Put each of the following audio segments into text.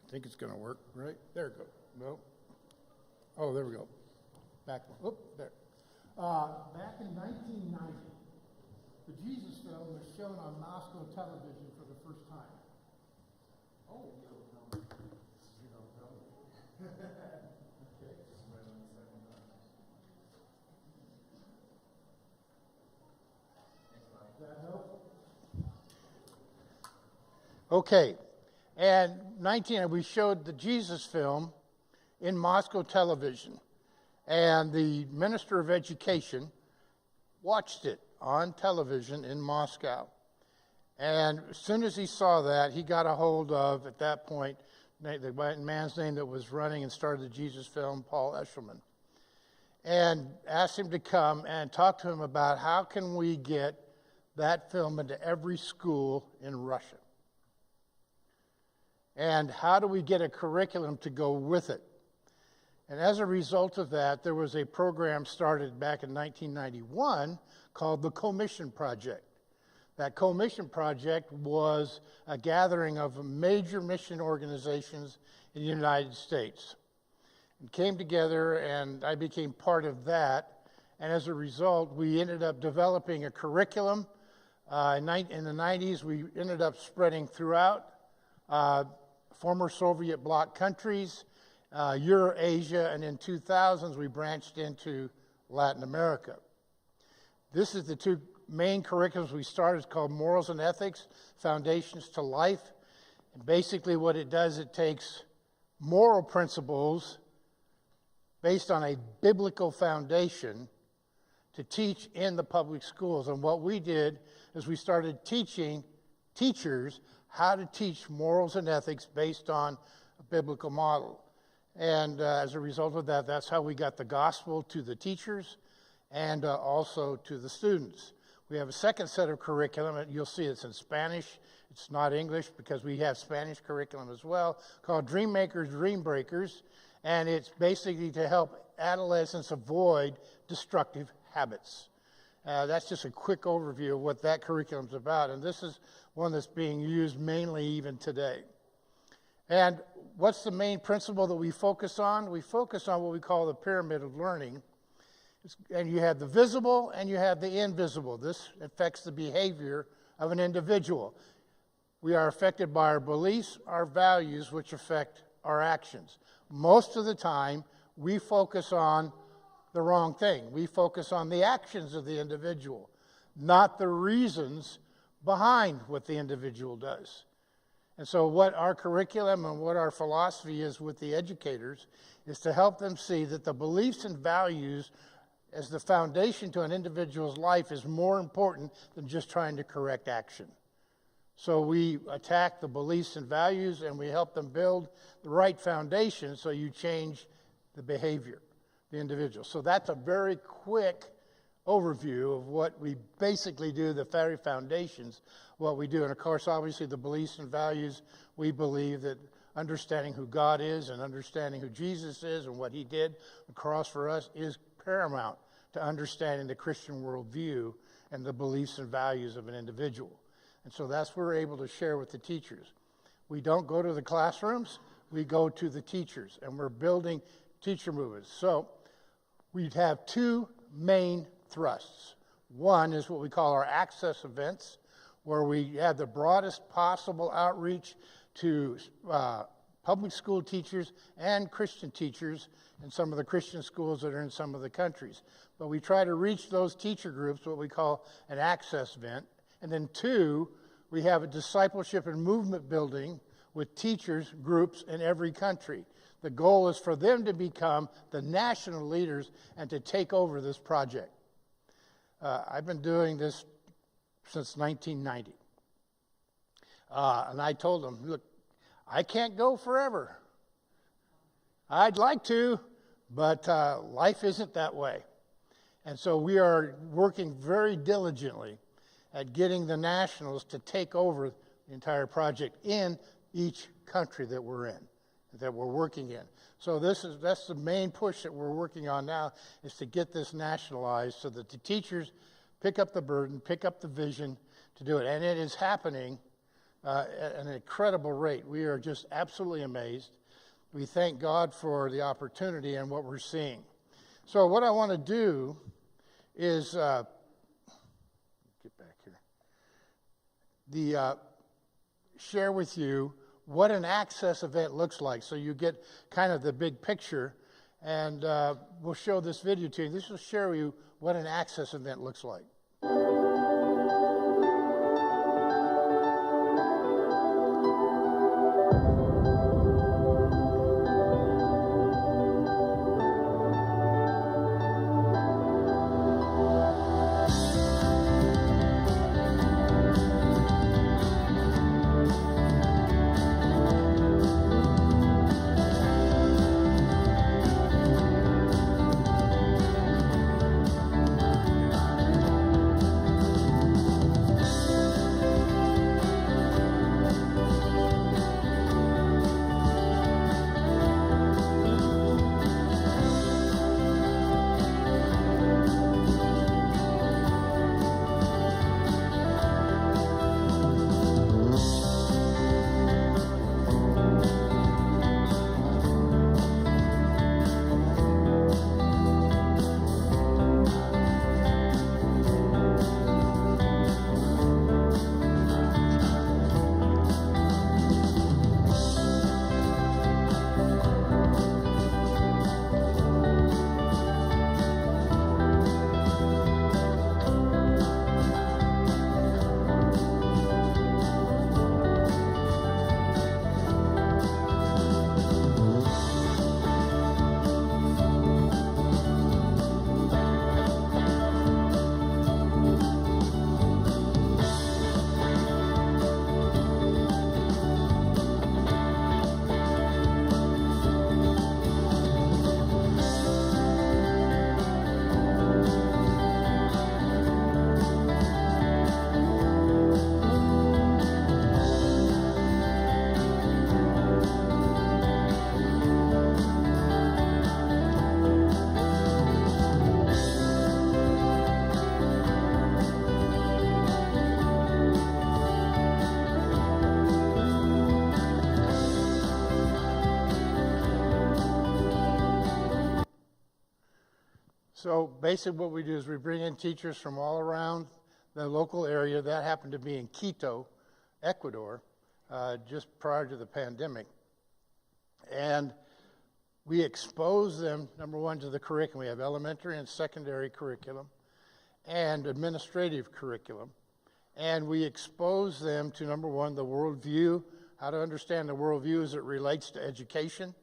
I think it's going to work, right? There it goes. No. Oh, there we go. Back one. Oop, there. Back in 1990, the Jesus film was shown on Moscow television for the first time. Oh, you don't know. You don't know. Okay. Does that help? Okay. And we showed the Jesus film in Moscow television. And the Minister of Education watched it on television in Moscow. And as soon as he saw that, he got a hold of, at that point, the man's name that was running and started the Jesus film, Paul Eshelman, and asked him to come and talk to him about how can we get that film into every school in Russia. And how do we get a curriculum to go with it? And as a result of that, there was a program started back in 1991 called the Commission Project. That Commission Project was a gathering of major mission organizations in the United States. It came together, and I became part of that. And as a result, we ended up developing a curriculum. In the 90s, we ended up spreading throughout former Soviet bloc countries, Eurasia, and in 2000s we branched into Latin America. This is the two main curriculums we started. It's called Morals and Ethics, Foundations to Life. And basically what it does, it takes moral principles based on a biblical foundation to teach in the public schools. And what we did is we started teaching teachers how to teach morals and ethics based on a biblical model. And as a result of that, that's how we got the gospel to the teachers and also to the students. We have a second set of curriculum, and you'll see it's in Spanish. It's not English because we have Spanish curriculum as well, called Dream Makers, Dream Breakers, and it's basically to help adolescents avoid destructive habits. That's just a quick overview of what that curriculum's about, and this is one that's being used mainly even today. And what's the main principle that we focus on? We focus on what we call the pyramid of learning. And you have the visible and you have the invisible. This affects the behavior of an individual. We are affected by our beliefs, our values, which affect our actions. Most of the time, we focus on the wrong thing. We focus on the actions of the individual, not the reasons behind what the individual does. And so what our curriculum and what our philosophy is with the educators is to help them see that the beliefs and values as the foundation to an individual's life is more important than just trying to correct action. So we attack the beliefs and values and we help them build the right foundation so you change the behavior, the individual. So that's a very quick overview of what we basically do, the very foundations, what we do. And of course, obviously the beliefs and values, we believe that understanding who God is and understanding who Jesus is and what he did on the cross for us is paramount to understanding the Christian worldview and the beliefs and values of an individual. And so that's what we're able to share with the teachers. We don't go to the classrooms, we go to the teachers, and we're building teacher movements. So we have two main thrusts. One is what we call our access events, where we have the broadest possible outreach to public school teachers and Christian teachers in some of the Christian schools that are in some of the countries. But we try to reach those teacher groups, what we call an access event. And then two, we have a discipleship and movement building with teachers groups in every country. The goal is for them to become the national leaders and to take over this project. I've been doing this since 1990. And I told them, look, I can't go forever. I'd like to, but life isn't that way. And so we are working very diligently at getting the nationals to take over the entire project in each country that we're in, that we're working in. So that's the main push that we're working on now, is to get this nationalized so that the teachers pick up the burden, pick up the vision to do it. And it is happening at an incredible rate. We are just absolutely amazed. We thank God for the opportunity and what we're seeing. So what I want to do is, get back here, share with you what an access event looks like, so you get kind of the big picture. And we'll show this video to you. This will show you what an access event looks like. So basically what we do is we bring in teachers from all around the local area. That happened to be in Quito, Ecuador, just prior to the pandemic. And we expose them, number one, to the curriculum. We have elementary and secondary curriculum and administrative curriculum. And we expose them to, number one, the worldview, how to understand the worldview as it relates to education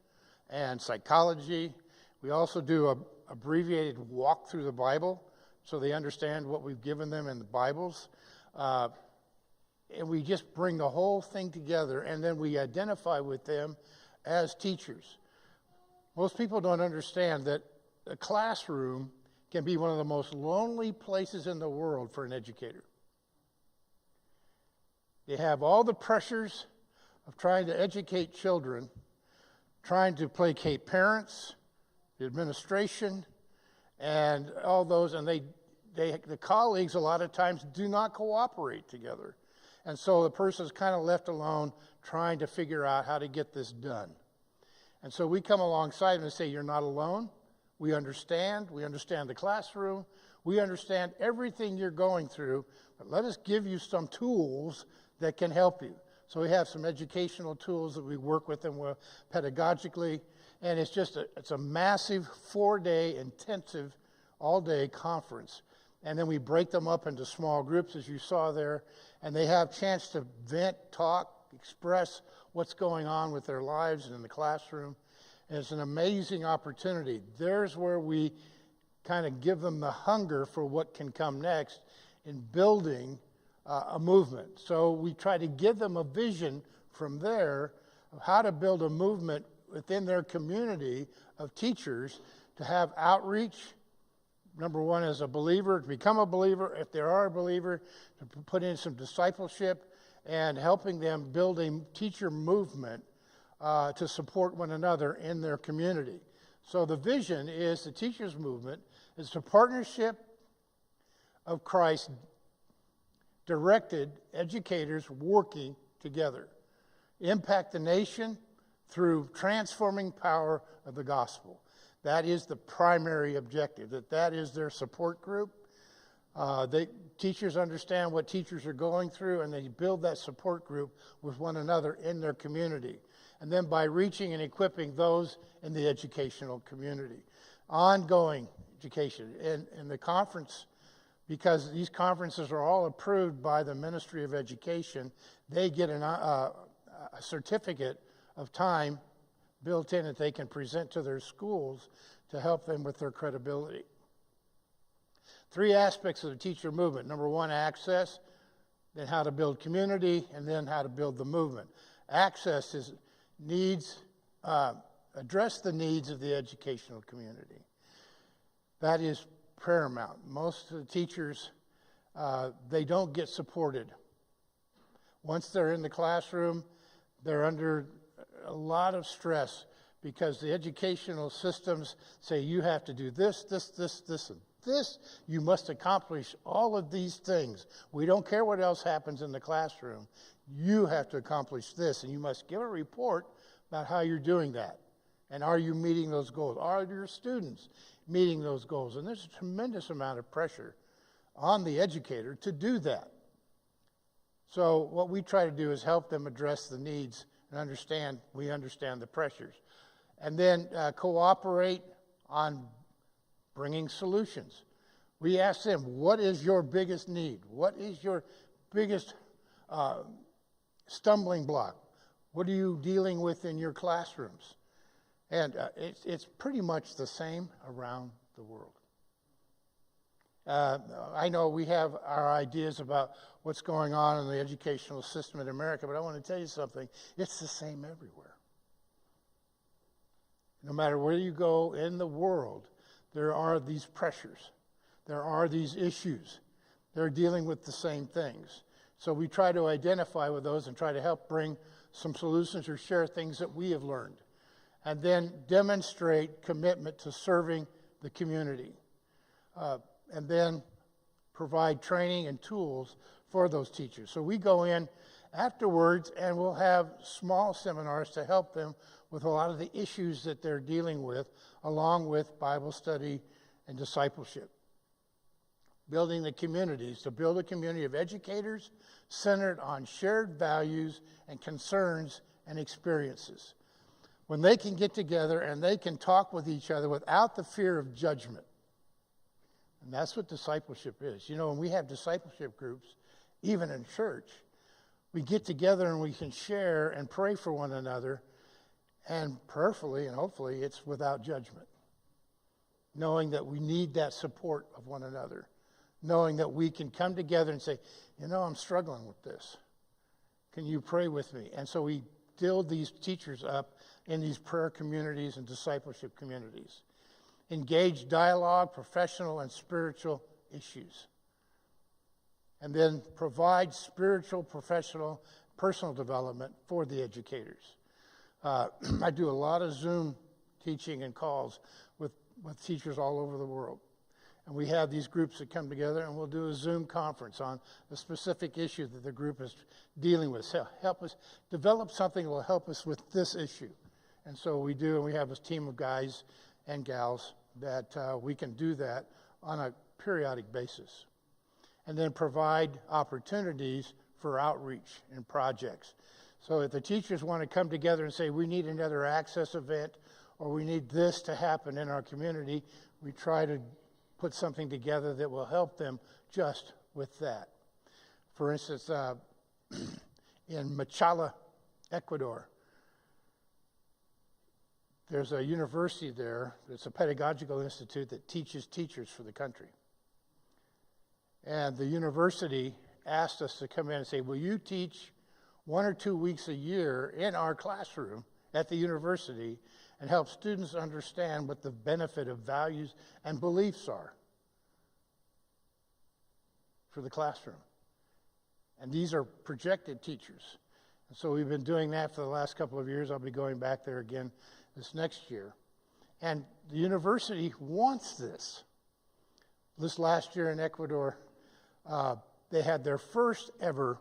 and psychology. We also do a abbreviated walk through the Bible so they understand what we've given them in the Bibles. And we just bring the whole thing together, and then we identify with them as teachers. Most people don't understand that a classroom can be one of the most lonely places in the world for an educator. They have all the pressures of trying to educate children, trying to placate parents, the administration, and all those, and the colleagues a lot of times do not cooperate together. And so the person's kind of left alone trying to figure out how to get this done. And so we come alongside them and say, you're not alone. We understand the classroom, we understand everything you're going through, but let us give you some tools that can help you. So we have some educational tools that we work with them with pedagogically. And it's a massive 4-day intensive all-day conference. And then we break them up into small groups, as you saw there, and they have a chance to vent, talk, express what's going on with their lives and in the classroom. And it's an amazing opportunity. There's where we kind of give them the hunger for what can come next in building a movement. So we try to give them a vision from there of how to build a movement within their community of teachers to have outreach, number one, as a believer, to become a believer, if they are a believer, to put in some discipleship, and helping them build a teacher movement to support one another in their community. So the vision is the teachers movement is a partnership of Christ directed educators working together. Impact the nation through transforming power of the gospel. That is the primary objective, that is their support group. Teachers understand what teachers are going through, and they build that support group with one another in their community. And then by reaching and equipping those in the educational community. Ongoing education. In the conference, because these conferences are all approved by the Ministry of Education, they get a certificate of time built in that they can present to their schools to help them with their credibility. 3 aspects of the teacher movement. Number 1, access, then how to build community, and then how to build the movement. Access is address the needs of the educational community. That is paramount. Most of the teachers, they don't get supported. Once they're in the classroom, they're under a lot of stress because the educational systems say you have to do this, this, this, this, and this. You must accomplish all of these things. We don't care what else happens in the classroom. You have to accomplish this, and you must give a report about how you're doing that. And are you meeting those goals? Are your students meeting those goals? And there's a tremendous amount of pressure on the educator to do that. So what we try to do is help them address the needs and we understand the pressures. And then cooperate on bringing solutions. We ask them, what is your biggest need? What is your biggest stumbling block? What are you dealing with in your classrooms? And it's pretty much the same around the world. I know we have our ideas about what's going on in the educational system in America, but I want to tell you something. It's the same everywhere. No matter where you go in the world, there are these pressures. There are these issues. They're dealing with the same things. So we try to identify with those and try to help bring some solutions or share things that we have learned. And then demonstrate commitment to serving the community. And then provide training and tools for those teachers. So we go in afterwards and we'll have small seminars to help them with a lot of the issues that they're dealing with, along with Bible study and discipleship. Building the communities, to build a community of educators centered on shared values and concerns and experiences. When they can get together and they can talk with each other without the fear of judgment. And that's what discipleship is. You know, when we have discipleship groups, even in church, we get together and we can share and pray for one another, and prayerfully and hopefully it's without judgment. Knowing that we need that support of one another. Knowing that we can come together and say, you know, I'm struggling with this. Can you pray with me? And so we build these teachers up in these prayer communities and discipleship communities. Engage dialogue, professional and spiritual issues. And then provide spiritual, professional, personal development for the educators. I do a lot of Zoom teaching and calls with teachers all over the world. And we have these groups that come together and we'll do a Zoom conference on a specific issue that the group is dealing with. So help us develop something that will help us with this issue. And so we do, and we have a team of guys and gals that we can do that on a periodic basis. And then provide opportunities for outreach and projects. So if the teachers want to come together and say, we need another access event, or we need this to happen in our community, we try to put something together that will help them just with that. For instance, in Machala, Ecuador, there's a university there. It's a pedagogical institute that teaches teachers for the country. And the university asked us to come in and say, will you teach 1 or 2 weeks a year in our classroom at the university and help students understand what the benefit of values and beliefs are for the classroom. And these are projected teachers. And so we've been doing that for the last couple of years. I'll be going back there again this next year. And the university wants this. This last year in Ecuador, they had their first ever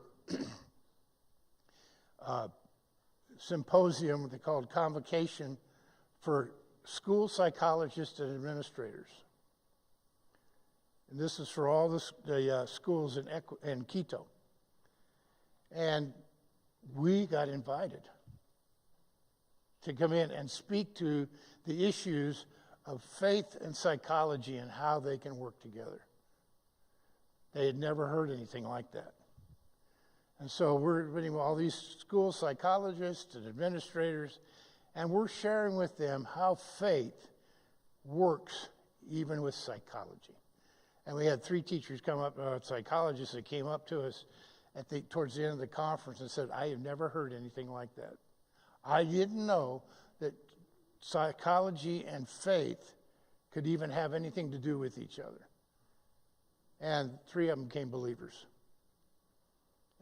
symposium, they called Convocation for School Psychologists and Administrators. And this is for all the schools in Quito. And we got invited to come in and speak to the issues of faith and psychology and how they can work together. They had never heard anything like that. And so we're meeting with all these school psychologists and administrators, and we're sharing with them how faith works even with psychology. And we had 3 teachers come up, psychologists that came up to us towards the end of the conference and said, I have never heard anything like that. I didn't know that psychology and faith could even have anything to do with each other. And 3 of them became believers.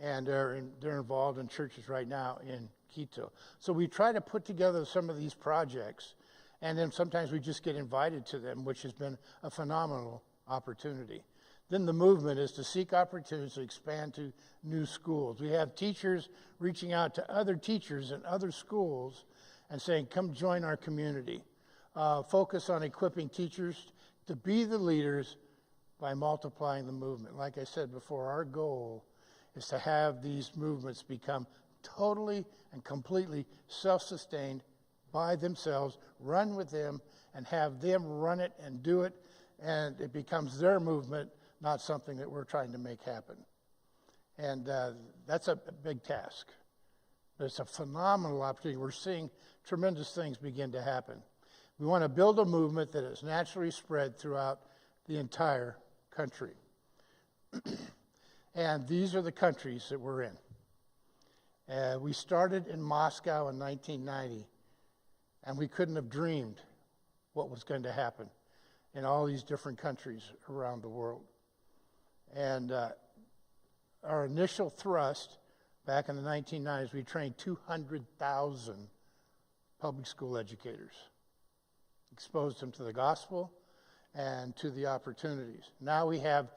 And they're involved in churches right now in Quito. So we try to put together some of these projects, and then sometimes we just get invited to them, which has been a phenomenal opportunity. Then the movement is to seek opportunities to expand to new schools. We have teachers reaching out to other teachers in other schools and saying, come join our community. Focus on equipping teachers to be the leaders by multiplying the movement. Like I said before, our goal is to have these movements become totally and completely self-sustained by themselves, run with them, and have them run it and do it, and it becomes their movement, not something that we're trying to make happen. And that's a big task. But it's a phenomenal opportunity. We're seeing tremendous things begin to happen. We want to build a movement that is naturally spread throughout the entire country. And these are the countries that we're in. We started in Moscow in 1990, and we couldn't have dreamed what was going to happen in all these different countries around the world. And our initial thrust back in the 1990s, we trained 200,000 public school educators, exposed them to the gospel and to the opportunities. Now we have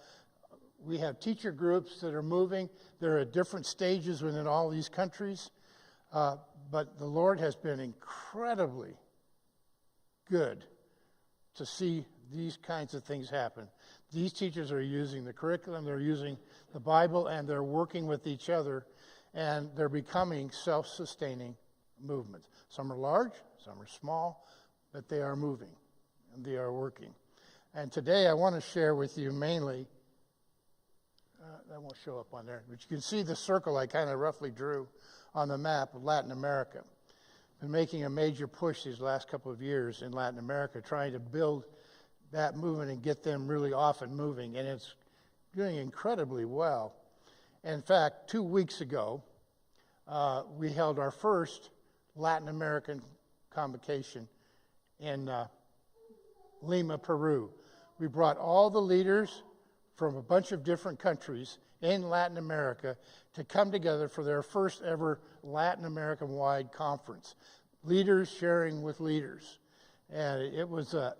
teacher groups that are moving. They're at different stages within all these countries. But the Lord has been incredibly good to see these kinds of things happen. These teachers are using the curriculum, they're using the Bible, and they're working with each other, and they're becoming self-sustaining movements. Some are large, some are small, but they are moving, and they are working. And today I want to share with you mainly, that won't show up on there, but you can see the circle I kind of roughly drew on the map of Latin America. Been making a major push these last couple of years in Latin America, trying to build that movement and get them really off and moving, and it's doing incredibly well. In fact, 2 weeks ago, we held our first Latin American convocation in Lima, Peru. We brought all the leaders from a bunch of different countries in Latin America to come together for their first ever Latin American-wide conference. Leaders sharing with leaders. And it was an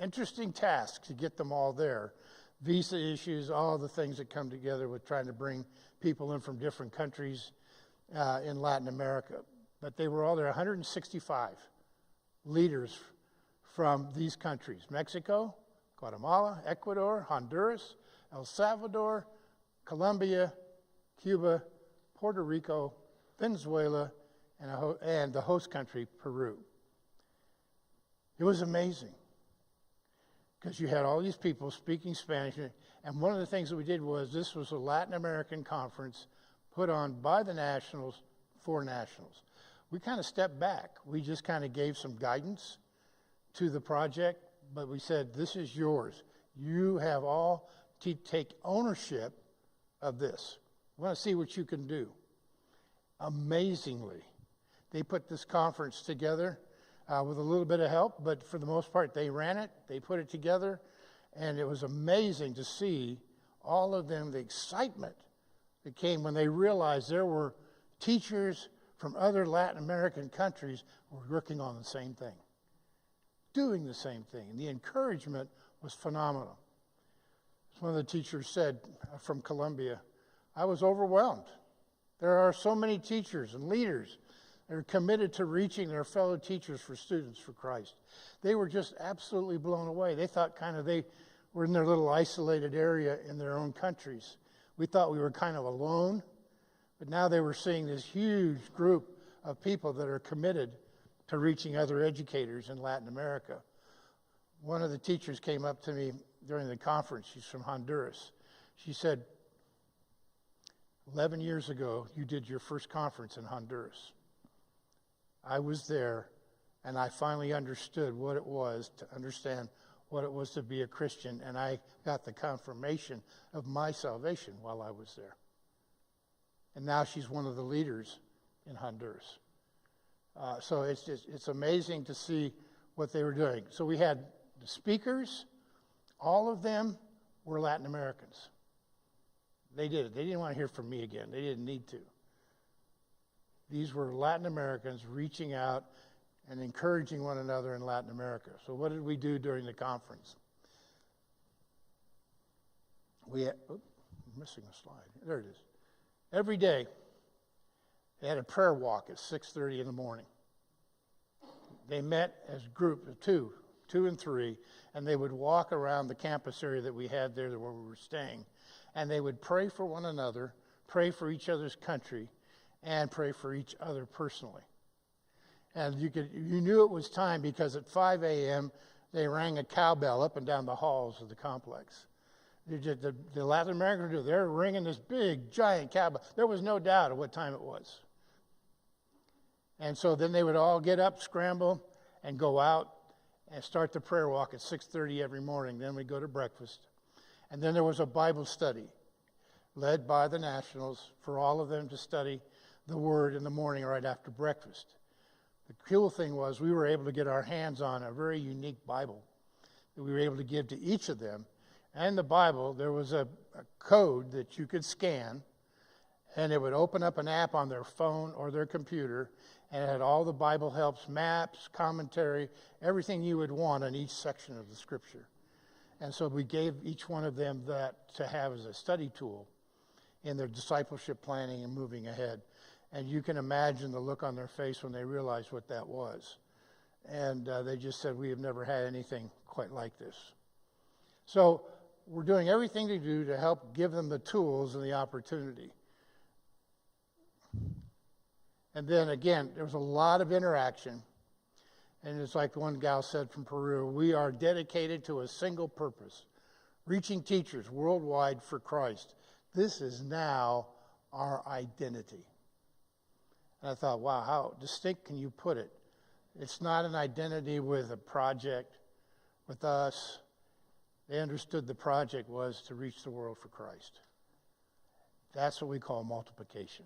interesting task to get them all there. Visa issues, all the things that come together with trying to bring people in from different countries in Latin America. But they were all there, 165 leaders from these countries: Mexico, Guatemala, Ecuador, Honduras, El Salvador, Colombia, Cuba, Puerto Rico, Venezuela, and the host country, Peru. It was amazing because you had all these people speaking Spanish. And one of the things that we did was, this was a Latin American conference put on by the nationals for nationals. We kind of stepped back. We just kind of gave some guidance to the project, but we said, this is yours. You have all to take ownership of this. We want to see what you can do. Amazingly, they put this conference together with a little bit of help, but for the most part, they ran it, they put it together, and it was amazing to see all of them, the excitement that came when they realized there were teachers from other Latin American countries who were working on the same thing, doing the same thing. And the encouragement was phenomenal. One of the teachers said from Colombia, I was overwhelmed. There are so many teachers and leaders that are committed to reaching their fellow teachers for students for Christ. They were just absolutely blown away. They thought kind of they were in their little isolated area in their own countries. We thought we were kind of alone, but now they were seeing this huge group of people that are committed to reaching other educators in Latin America. One of the teachers came up to me during the conference. She's from Honduras. She said, 11 years ago, you did your first conference in Honduras. I was there, and I finally understood what it was to understand what it was to be a Christian, and I got the confirmation of my salvation while I was there. And now she's one of the leaders in Honduras. So it's amazing to see what they were doing. So we had the speakers. All of them were Latin Americans. They did it. They didn't want to hear from me again. They didn't need to. These were Latin Americans reaching out and encouraging one another in Latin America. So what did we do during the conference? I'm missing a slide. There it is. Every day, they had a prayer walk at 6:30 in the morning. They met as groups of two and three, and they would walk around the campus area that we had there where we were staying, and they would pray for one another, pray for each other's country, and pray for each other personally. And you knew it was time because at 5 a.m. they rang a cowbell up and down the halls of the complex. The Latin Americans, they're ringing this big, giant cowbell. There was no doubt of what time it was. And so then they would all get up, scramble, and go out and start the prayer walk at 6:30 every morning. Then we'd go to breakfast. And then there was a Bible study led by the nationals for all of them to study the Word in the morning right after breakfast. The cool thing was we were able to get our hands on a very unique Bible that we were able to give to each of them. And in the Bible, there was a code that you could scan, and it would open up an app on their phone or their computer, and it had all the Bible helps, maps, commentary, everything you would want on each section of the Scripture. And so we gave each one of them that to have as a study tool in their discipleship planning and moving ahead. And you can imagine the look on their face when they realized what that was. And they just said, we have never had anything quite like this. So we're doing everything to do to help give them the tools and the opportunity. And then again, there was a lot of interaction. And it's like one gal said from Peru, we are dedicated to a single purpose, reaching teachers worldwide for Christ. This is now our identity. And I thought, wow, how distinct can you put it? It's not an identity with a project, with us. They understood the project was to reach the world for Christ. That's what we call multiplication.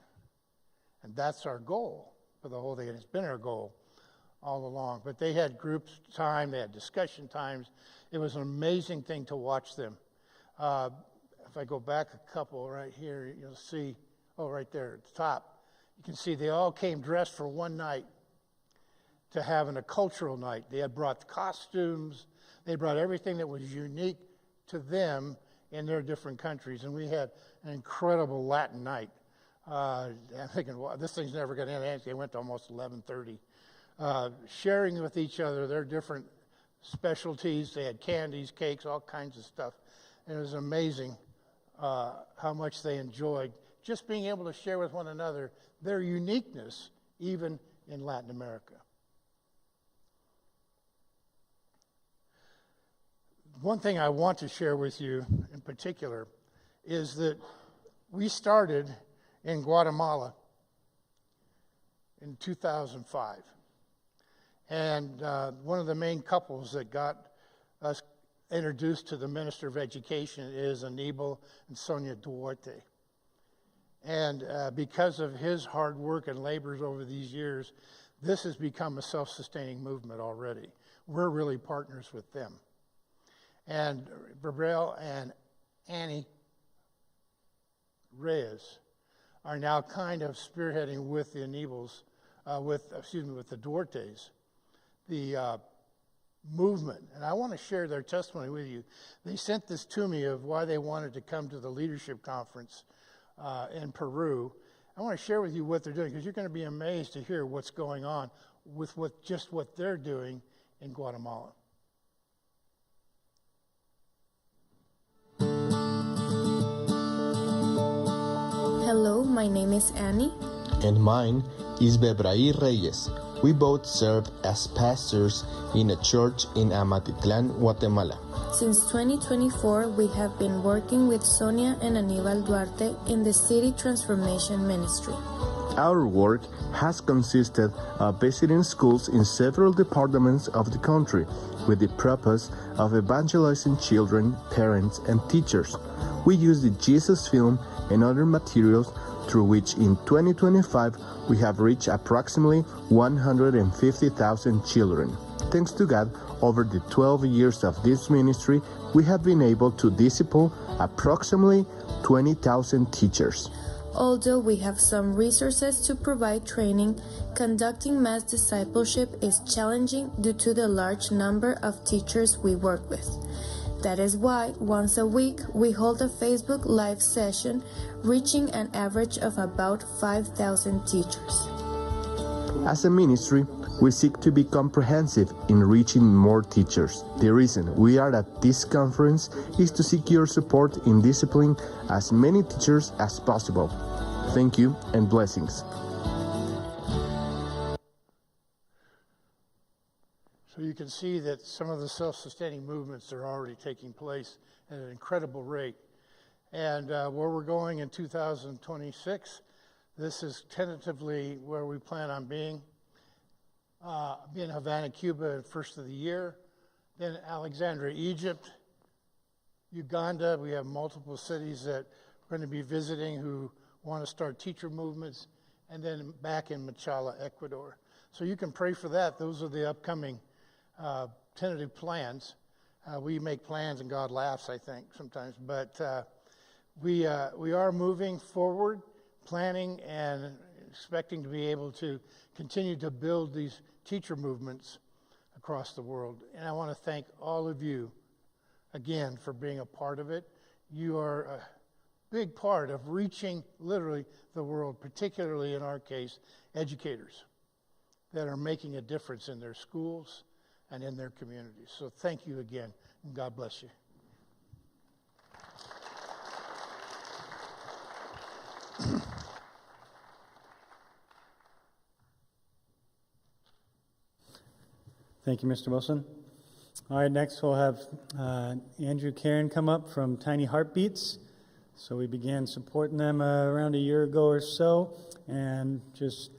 And that's our goal for the whole thing. And it's been our goal all along. But they had groups time, they had discussion times. It was an amazing thing to watch them. If I go back a couple right here, you'll see, right there at the top, you can see they all came dressed for one night to having a cultural night. They had brought costumes. They brought everything that was unique to them in their different countries. And we had an incredible Latin night. I'm thinking, well, this thing's never going to end. They went to almost 11:30. Sharing with each other their different specialties. They had candies, cakes, all kinds of stuff. And it was amazing how much they enjoyed just being able to share with one another their uniqueness, even in Latin America. One thing I want to share with you in particular is that we started in Guatemala in 2005. And one of the main couples that got us introduced to the Minister of Education is Aníbal and Sonia Duarte. And because of his hard work and labors over these years, this has become a self-sustaining movement already. We're really partners with them. And Gabriel and Annie Reyes are now kind of spearheading with the Aníbals, with the Duartes, the movement. And I want to share their testimony with you. They sent this to me of why they wanted to come to the leadership conference in Peru. I want to share with you what they're doing, because you're going to be amazed to hear what's going on with what they're doing in Guatemala. Hello, my name is Annie. And mine is Bebraí Reyes. We both serve as pastors in a church in Amatitlan, Guatemala. Since 2024, we have been working with Sonia and Aníbal Duarte in the City Transformation Ministry. Our work has consisted of visiting schools in several departments of the country with the purpose of evangelizing children, parents, and teachers. We use the Jesus film and other materials through which in 2025 we have reached approximately 150,000 children. Thanks to God, over the 12 years of this ministry, we have been able to disciple approximately 20,000 teachers. Although we have some resources to provide training, conducting mass discipleship is challenging due to the large number of teachers we work with. That is why once a week we hold a Facebook Live session, reaching an average of about 5,000 teachers. As a ministry, we seek to be comprehensive in reaching more teachers. The reason we are at this conference is to seek your support in disciplining as many teachers as possible. Thank you and blessings. So you can see that some of the self-sustaining movements are already taking place at an incredible rate. And where we're going in 2026, this is tentatively where we plan on being. In Havana, Cuba, at first of the year. Then Alexandria, Egypt. Uganda, we have multiple cities that we're going to be visiting who want to start teacher movements. And then back in Machala, Ecuador. So you can pray for that. Those are the upcoming tentative plans. We make plans and God laughs, I think, sometimes. But we are moving forward, planning and expecting to be able to continue to build these teacher movements across the world. And I want to thank all of you again for being a part of it. You are a big part of reaching literally the world, particularly in our case, educators that are making a difference in their schools and in their communities. So thank you again, and God bless you. Thank you, Mr. Wilson. All right, next we'll have Andrew Karen come up from Tiny Heartbeats. So we began supporting them around a year ago or so, and just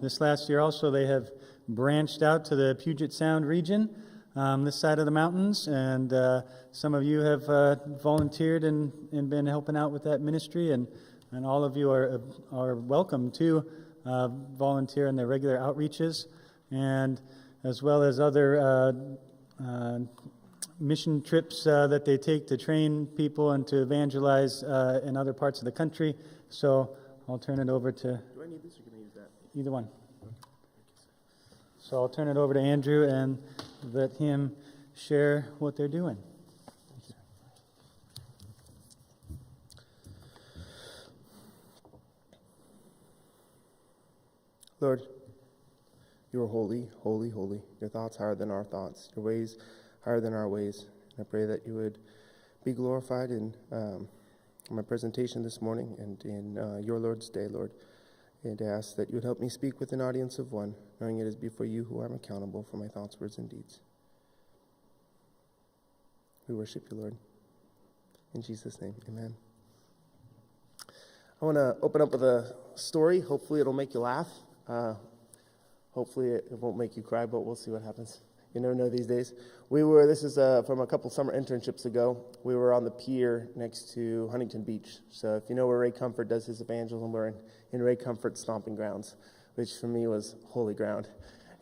this last year also they have branched out to the Puget Sound region, this side of the mountains, and some of you have volunteered and been helping out with that ministry, and all of you are welcome to volunteer in their regular outreaches, and as well as other mission trips that they take to train people and to evangelize in other parts of the country. So I'll turn it over to... Do I need this or can I use that? Either one. So I'll turn it over to Andrew and let him share what they're doing. Lord, you are holy, holy, holy. Your thoughts higher than our thoughts. Your ways higher than our ways. And I pray that you would be glorified in my presentation this morning and in your Lord's day, Lord. And I ask that you would help me speak with an audience of one, knowing it is before you who I'm accountable for my thoughts, words, and deeds. We worship you, Lord. In Jesus' name, amen. I want to open up with a story. Hopefully it'll make you laugh. Hopefully it won't make you cry, but we'll see what happens. You never know these days. This is from a couple summer internships ago. We were on the pier next to Huntington Beach. So if you know where Ray Comfort does his evangelism, we're in Ray Comfort's stomping grounds, which for me was holy ground.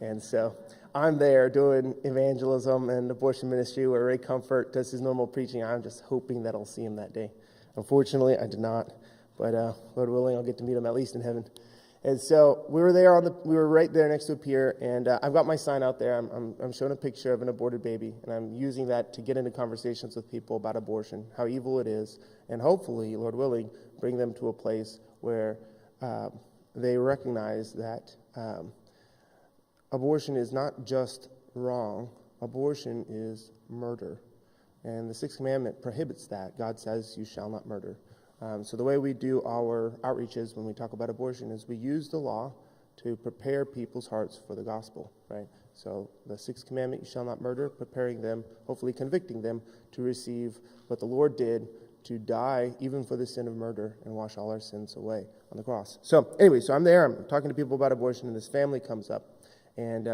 And so I'm there doing evangelism and abortion ministry where Ray Comfort does his normal preaching. I'm just hoping that I'll see him that day. Unfortunately, I did not. But Lord willing, I'll get to meet him at least in heaven. And so we were there we were right there next to a pier, and I've got my sign out there. I'm showing a picture of an aborted baby, and I'm using that to get into conversations with people about abortion, how evil it is, and hopefully, Lord willing, bring them to a place where they recognize that abortion is not just wrong, abortion is murder. And the Sixth Commandment prohibits that. God says, you shall not murder. So the way we do our outreaches when we talk about abortion is we use the law to prepare people's hearts for the gospel, right? So the Sixth Commandment, you shall not murder, preparing them, hopefully convicting them to receive what the Lord did to die even for the sin of murder and wash all our sins away on the cross. So anyway, so I'm there, I'm talking to people about abortion, and this family comes up. And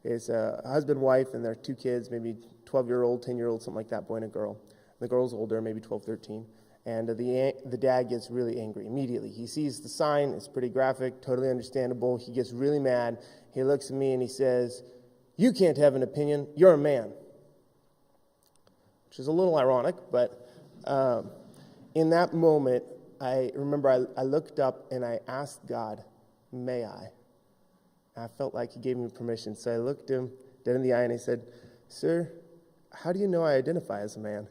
it's a husband, wife, and their 2 kids, maybe 12-year-old, 10-year-old, something like that, boy and a girl. The girl's older, maybe 12, 13. And the dad gets really angry immediately. He sees the sign. It's pretty graphic, totally understandable. He gets really mad. He looks at me and he says, you can't have an opinion. You're a man. Which is a little ironic, but in that moment, I remember I looked up and I asked God, may I? I felt like he gave me permission. So I looked him dead in the eye and I said, sir, how do you know I identify as a man?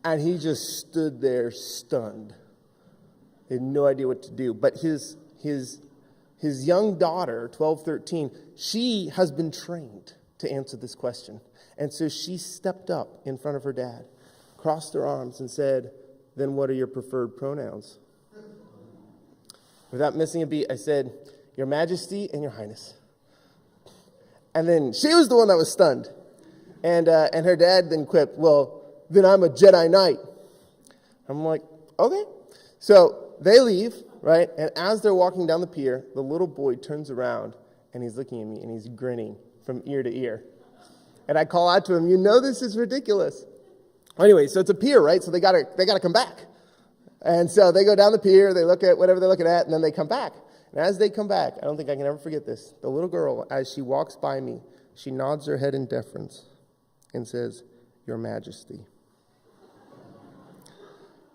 And he just stood there stunned. He had no idea what to do. But his young daughter, 12, 13, she has been trained to answer this question. And so she stepped up in front of her dad, crossed her arms and said, then what are your preferred pronouns? Without missing a beat, I said, Your Majesty and Your Highness. And then she was the one that was stunned. And her dad then quipped, well, then I'm a Jedi Knight. I'm like, okay. So they leave, right? And as they're walking down the pier, the little boy turns around and he's looking at me and he's grinning from ear to ear. And I call out to him, you know this is ridiculous. Anyway, so it's a pier, right? So they gotta come back. And so they go down the pier, they look at whatever they're looking at, and then they come back. And as they come back, I don't think I can ever forget this. The little girl, as she walks by me, she nods her head in deference and says, Your Majesty.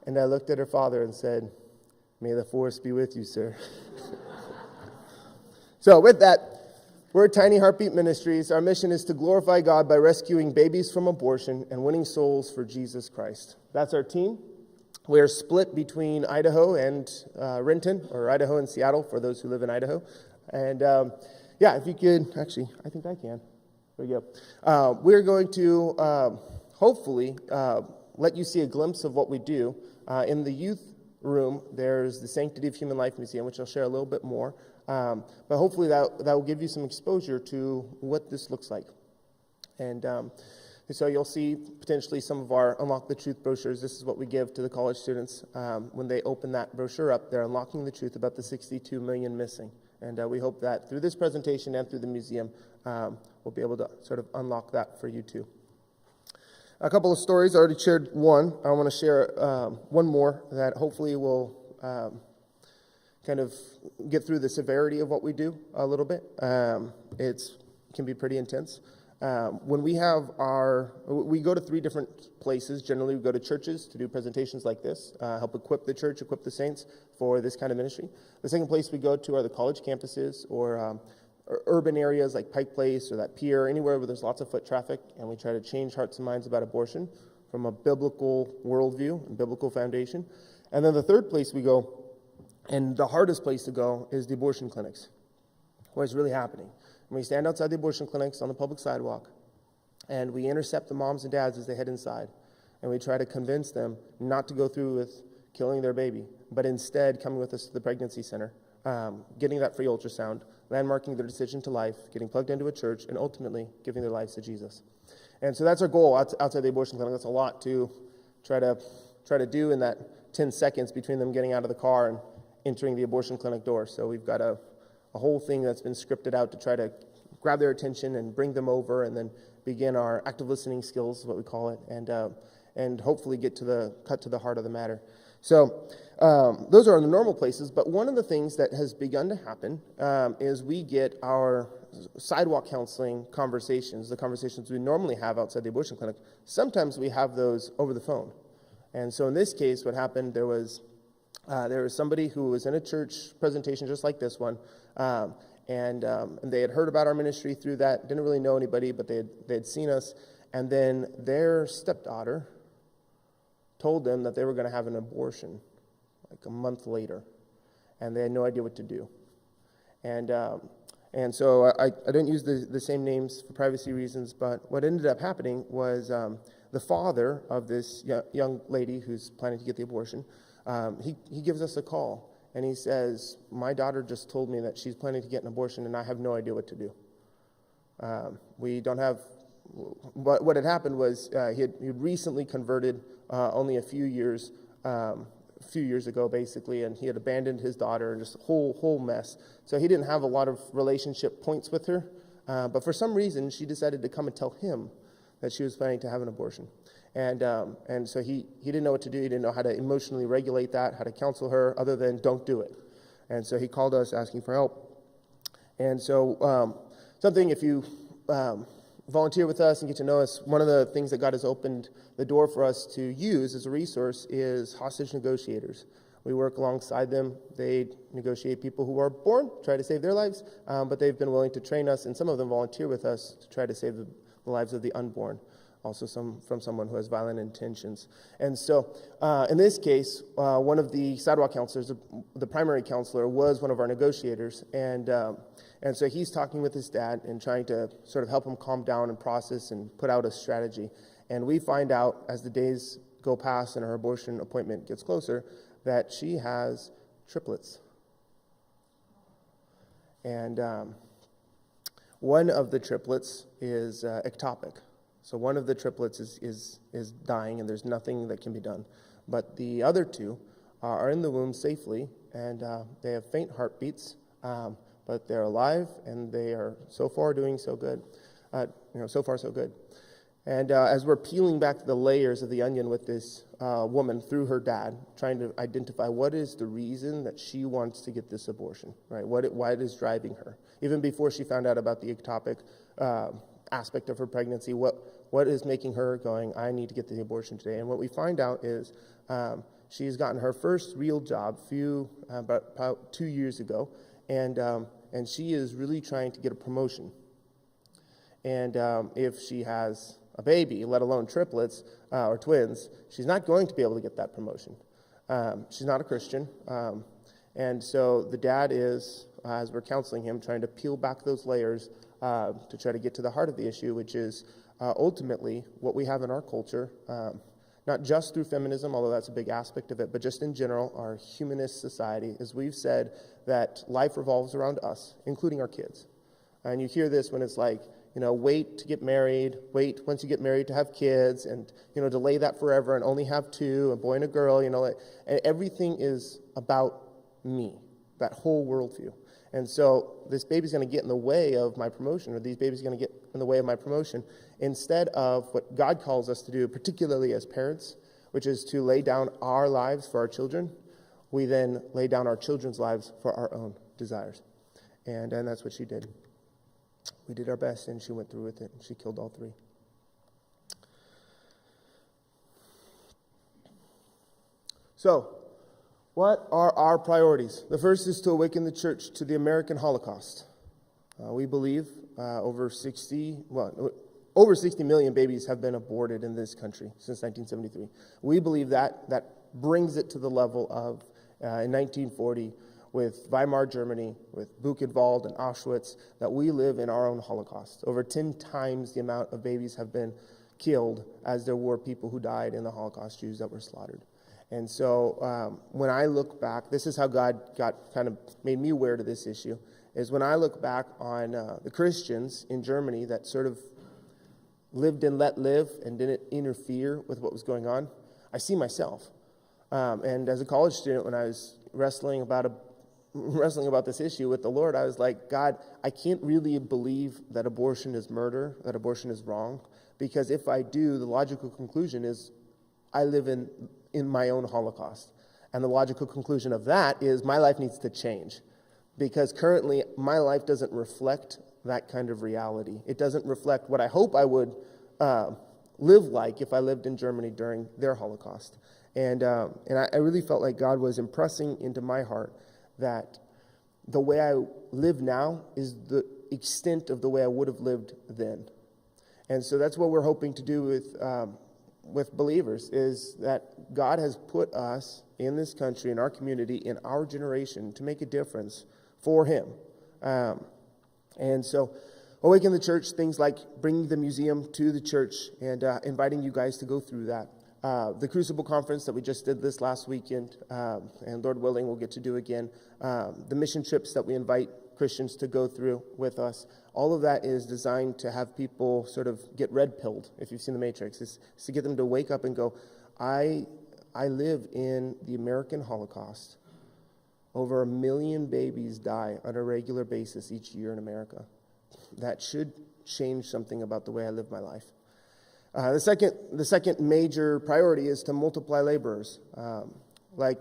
And I looked at her father and said, may the force be with you, sir. So with that, we're at Tiny Heartbeat Ministries. Our mission is to glorify God by rescuing babies from abortion and winning souls for Jesus Christ. That's our team. We're split between Idaho and Renton, or Idaho and Seattle, for those who live in Idaho. And if you could, actually, I think I can. There we go. We're going to hopefully let you see a glimpse of what we do. In the youth room, there's the Sanctity of Human Life Museum, which I'll share a little bit more. But hopefully that will give you some exposure to what this looks like. And so you'll see potentially some of our Unlock the Truth brochures. This is what we give to the college students. When they open that brochure up, they're unlocking the truth about the 62 million missing. And we hope that through this presentation and through the museum, we'll be able to sort of unlock that for you too. A couple of stories. I already shared one. I want to share one more that hopefully will kind of get through the severity of what we do a little bit. It can be pretty intense. When we go to 3 different places. Generally, we go to churches to do presentations like this, help equip the church, equip the saints for this kind of ministry. The second place we go to are the college campuses or urban areas like Pike Place or that pier, anywhere where there's lots of foot traffic, and we try to change hearts and minds about abortion from a biblical worldview and biblical foundation. And then the third place we go, and the hardest place to go, is the abortion clinics, where it's really happening. And we stand outside the abortion clinics on the public sidewalk, and we intercept the moms and dads as they head inside, and we try to convince them not to go through with killing their baby, but instead coming with us to the pregnancy center, getting that free ultrasound, landmarking their decision to life, getting plugged into a church, and ultimately giving their lives to Jesus. And so that's our goal outside the abortion clinic. That's a lot to try to do in that 10 seconds between them getting out of the car and entering the abortion clinic door. So we've got a whole thing that's been scripted out to try to grab their attention and bring them over, and then begin our active listening skills, is what we call it, and hopefully cut to the heart of the matter. So those are the normal places, but one of the things that has begun to happen is we get our sidewalk counseling conversations, the conversations we normally have outside the abortion clinic. Sometimes we have those over the phone. And so in this case, what happened, there was somebody who was in a church presentation just like this one, and they had heard about our ministry through that, didn't really know anybody, but they had seen us, and then their stepdaughter told them that they were going to have an abortion like a month later, and they had no idea what to do. And so I didn't use the same names for privacy reasons, but what ended up happening was the father of this young lady who's planning to get the abortion, he gives us a call, and he says, my daughter just told me that she's planning to get an abortion, and I have no idea what to do. We don't have, what had happened was he had recently converted only a few years ago, basically, and he had abandoned his daughter and just a whole mess. So he didn't have a lot of relationship points with her, but for some reason, she decided to come and tell him that she was planning to have an abortion. And so he didn't know what to do. He didn't know how to emotionally regulate that, how to counsel her, other than don't do it. And so he called us asking for help. And so something, if you volunteer with us and get to know us, one of the things that God has opened the door for us to use as a resource is hostage negotiators. We work alongside them. They negotiate people who are born, try to save their lives, but they've been willing to train us, and some of them volunteer with us to try to save the lives of the unborn, also from someone who has violent intentions. And so in this case, one of the sidewalk counselors, the primary counselor, was one of our negotiators, and so he's talking with his dad and trying to sort of help him calm down and process and put out a strategy. And we find out as the days go past and her abortion appointment gets closer that she has triplets. And one of the triplets is ectopic. So one of the triplets is dying, and there's nothing that can be done. But the other two are in the womb safely, and they have faint heartbeats, but they're alive, and they are so far doing so good. So far so good. And as we're peeling back the layers of the onion with this woman through her dad, trying to identify what is the reason that she wants to get this abortion, right? Why it is driving her. Even before she found out about the ectopic aspect of her pregnancy, what is making her going, I need to get the abortion today? And what we find out is she's gotten her first real job about 2 years ago, and she is really trying to get a promotion. And if she has a baby, let alone triplets or twins, she's not going to be able to get that promotion. She's not a Christian. And so the dad is, as we're counseling him, trying to peel back those layers to try to get to the heart of the issue, which is ultimately what we have in our culture, not just through feminism, although that's a big aspect of it, but just in general, our humanist society, is we've said that life revolves around us, including our kids. And you hear this when it's like, wait to get married, wait once you get married to have kids, and, delay that forever and only have two, a boy and a girl, and everything is about me, that whole worldview. And so this baby's going to get in the way of my promotion, or these babies are going to get in the way of my promotion, instead of what God calls us to do, particularly as parents, which is to lay down our lives for our children. We then lay down our children's lives for our own desires. And that's what she did. We did our best, and she went through with it, and she killed all three. So, what are our priorities? The first is to awaken the church to the American Holocaust. We believe over 60 million babies have been aborted in this country since 1973. We believe that brings it to the level of, in 1940, with Weimar Germany, with Buchenwald and Auschwitz, that we live in our own Holocaust. Over 10 times the amount of babies have been killed as there were people who died in the Holocaust, Jews that were slaughtered. And so when I look back, this is how God made me aware to this issue, is when I look back on the Christians in Germany that sort of lived and let live and didn't interfere with what was going on, I see myself. And as a college student, when I was wrestling about this issue with the Lord, I was like, God, I can't really believe that abortion is murder, that abortion is wrong, because if I do, the logical conclusion is I live in my own Holocaust. And the logical conclusion of that is my life needs to change, because currently my life doesn't reflect that kind of reality. It doesn't reflect what I hope I would live like if I lived in Germany during their Holocaust. And I really felt like God was impressing into my heart that the way I live now is the extent of the way I would have lived then. And so that's what we're hoping to do with with believers is that God has put us in this country, in our community, in our generation to make a difference for Him. And so Awaken the Church, things like bringing the museum to the church and inviting you guys to go through that. The Crucible Conference that we just did this last weekend, and Lord willing, we'll get to do again. The mission trips that we invite Christians to go through with us. All of that is designed to have people sort of get red-pilled, if you've seen The Matrix. It's to get them to wake up and go, I live in the American Holocaust. Over 1 million babies die on a regular basis each year in America. That should change something about the way I live my life. The second major priority is to multiply laborers. Like